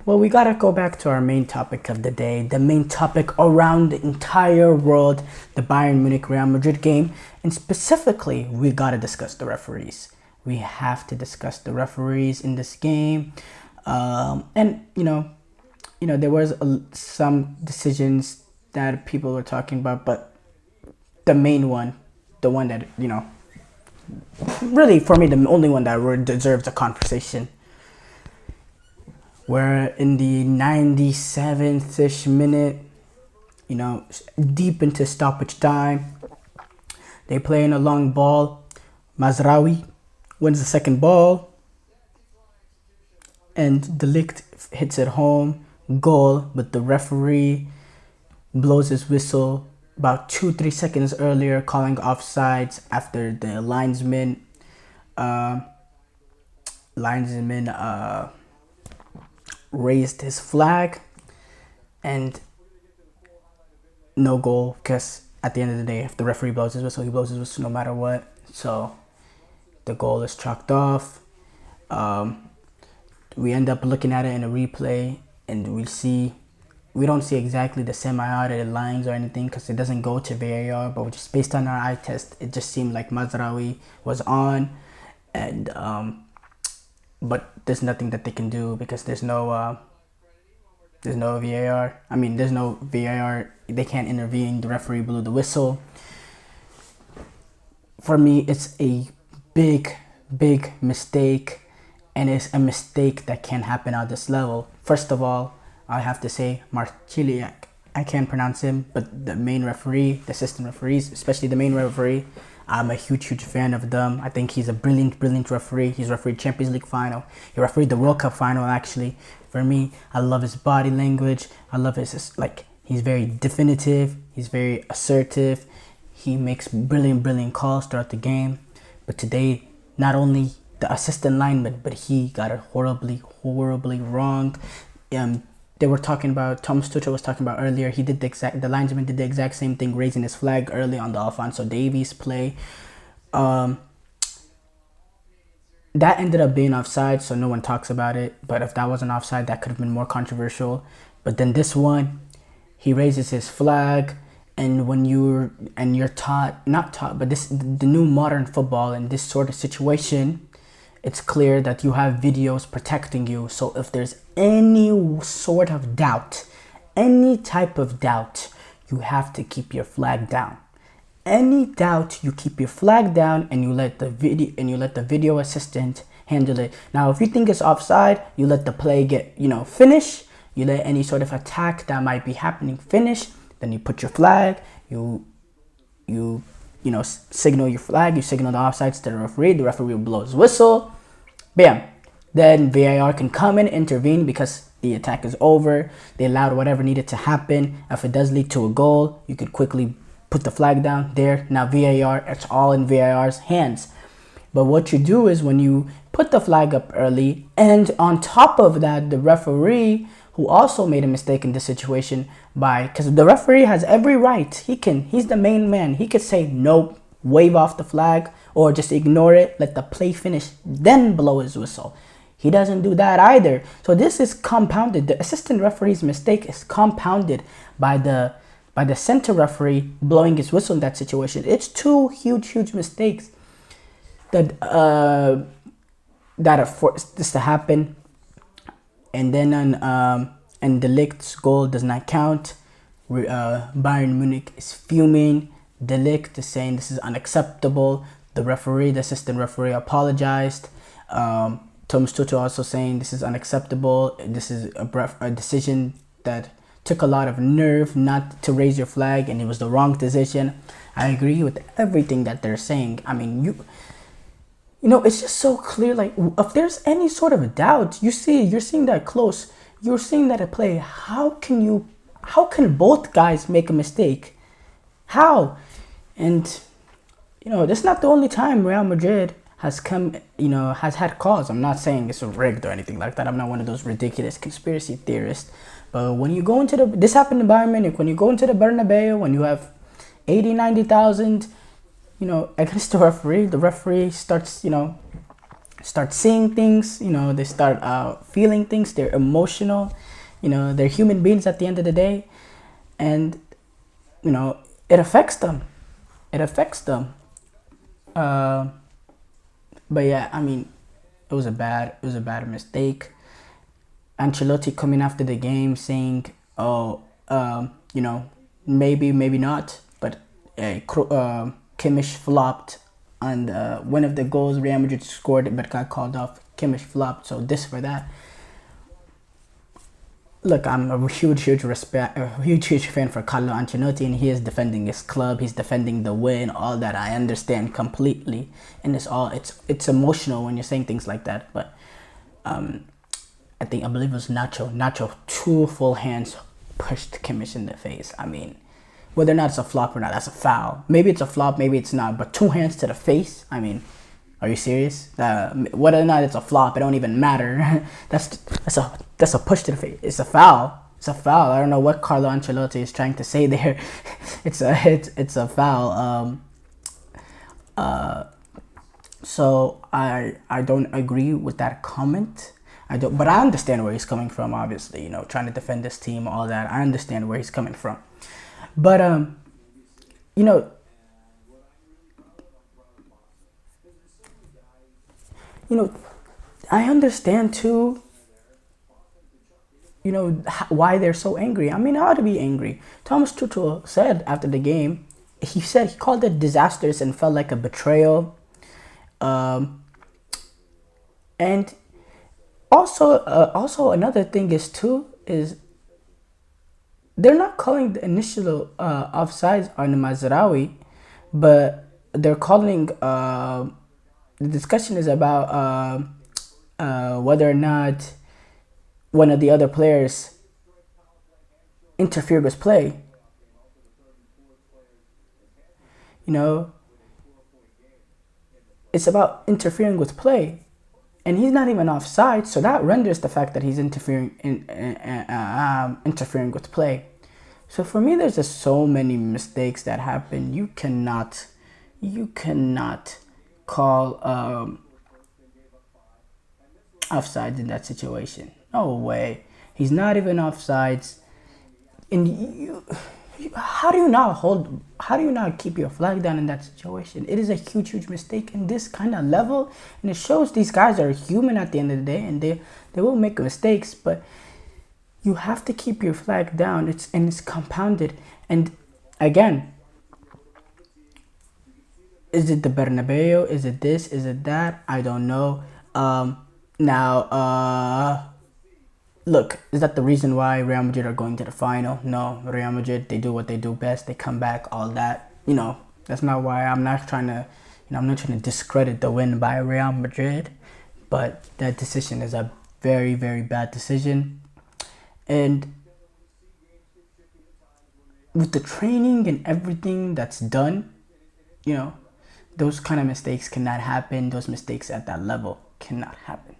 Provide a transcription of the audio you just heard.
Well, we gotta go back to our main topic of the day, the main topic around the entire world, the Bayern Munich Real Madrid game, and specifically, we gotta discuss the referees. We have to discuss the referees in this game, and there was some decisions that people were talking about, but the main one, the one that really for me, the only one that really deserves a conversation. Where in the 97th-ish minute, deep into stoppage time, they play in a long ball. Mazraoui wins the second ball, and De Ligt hits it home, goal, but the referee blows his whistle about 2-3 seconds earlier, calling offsides after the linesman raised his flag, and no goal, because at the end of the day, if the referee blows his whistle, he blows his whistle no matter what. So the goal is chalked off. We end up looking at it in a replay, and we don't see exactly the semi-audited lines or anything because it doesn't go to VAR, but just based on our eye test, it just seemed like Mazraoui was on, and but there's nothing that they can do because there's no VAR. I mean, there's no VAR. They can't intervene. The referee blew the whistle. For me, it's a big mistake, and it's a mistake that can happen at this level. First of all, I have to say Marchiliak. I can't pronounce him, but the main referee, the assistant referees, especially the main referee, I'm a huge fan of them. I think he's a brilliant referee. He's refereed Champions League final. He refereed the World Cup final, actually. For me, I love his body language. I love he's very definitive. He's very assertive. He makes brilliant calls throughout the game. But today, not only the assistant lineman, but he got it horribly wrong. They were talking about, Thomas Tuchel was talking about earlier, the linesman did the exact same thing, raising his flag early on the Alphonso Davies play. That ended up being offside, so no one talks about it. But if that wasn't offside, that could have been more controversial. But then this one, he raises his flag, and when you're not taught, but the new modern football in this sort of situation, it's clear that you have videos protecting you. So if there's any sort of doubt, any type of doubt, you have to keep your flag down. Any doubt, you keep your flag down and you let the video assistant handle it. Now, if you think it's offside, you let the play get, finish. You let any sort of attack that might be happening finish. Then you put your flag, you signal your flag, you signal the offsides to the referee will blow his whistle. Bam. Then VAR can come and intervene because the attack is over. They allowed whatever needed to happen. If it does lead to a goal, you could quickly put the flag down there. Now VAR, it's all in VAR's hands. But what you do is when you put the flag up early, and on top of that, the referee, who also made a mistake in this situation because the referee has every right. He's the main man. He could say nope, wave off the flag, or just ignore it, let the play finish, then blow his whistle. He doesn't do that either. So this is compounded. The assistant referee's mistake is compounded by the center referee blowing his whistle in that situation. It's two huge mistakes that have forced this to happen. And then and De Ligt's goal does not count. Bayern Munich is fuming. De Ligt is saying this is unacceptable. The assistant referee apologized. Thomas Tuchel also saying this is unacceptable. This is a decision that took a lot of nerve not to raise your flag, and it was the wrong decision. I agree with everything that they're saying. I mean, it's just so clear. Like, if there's any sort of doubt, you're seeing that close. You're seeing that at play. How can both guys make a mistake? How? And this is not the only time Real Madrid has had calls. I'm not saying it's rigged or anything like that. I'm not one of those ridiculous conspiracy theorists. But when you go into this happened in Bayern Munich, when you go into the Bernabeu, when you have 80,000-90,000, against the referee starts start seeing things. They start feeling things. They're emotional. They're human beings at the end of the day, and it affects them. It affects them. But yeah, I mean, it was a bad mistake. Ancelotti coming after the game saying, "Oh, maybe not," but Kimmich flopped on one of the goals Real Madrid scored, but got called off. Kimmich flopped, so this for that. Look, I'm a huge fan for Carlo Ancelotti, and he is defending his club. He's defending the win, all that. I understand completely, and it's emotional when you're saying things like that. But I believe it was Nacho. Nacho, two full hands pushed Kimmich in the face. I mean, whether or not it's a flop or not, that's a foul. Maybe it's a flop, maybe it's not. But two hands to the face. I mean, are you serious? Whether or not it's a flop, it don't even matter. That's a push to the face. It's a foul. It's a foul. I don't know what Carlo Ancelotti is trying to say there. It's a foul. So I don't agree with that comment. But I understand where he's coming from. Obviously, trying to defend this team, all that. I understand where he's coming from. But I understand too, why they're so angry. I mean, I ought to be angry. Thomas Tuchel said after the game, he called it disastrous and felt like a betrayal. And also another thing is they're not calling the initial offsides on Mazraoui, but they're calling the discussion is about whether or not one of the other players interfered with play. It's about interfering with play, and he's not even offside, so that renders the fact that he's interfering with play. So for me, there's just so many mistakes that happen. You cannot call offsides in that situation. No way. He's not even offsides. And how do you not keep your flag down in that situation? It is a huge mistake in this kind of level, and it shows these guys are human at the end of the day, and they will make mistakes, but you have to keep your flag down. It's compounded. And again, is it the Bernabeu? Is it this? Is it that? I don't know. Look, is that the reason why Real Madrid are going to the final? No, Real Madrid, they do what they do best. They come back, all that. That's not why I'm not trying to discredit the win by Real Madrid. But that decision is a very, very bad decision. And with the training and everything that's done, those kind of mistakes cannot happen. Those mistakes at that level cannot happen.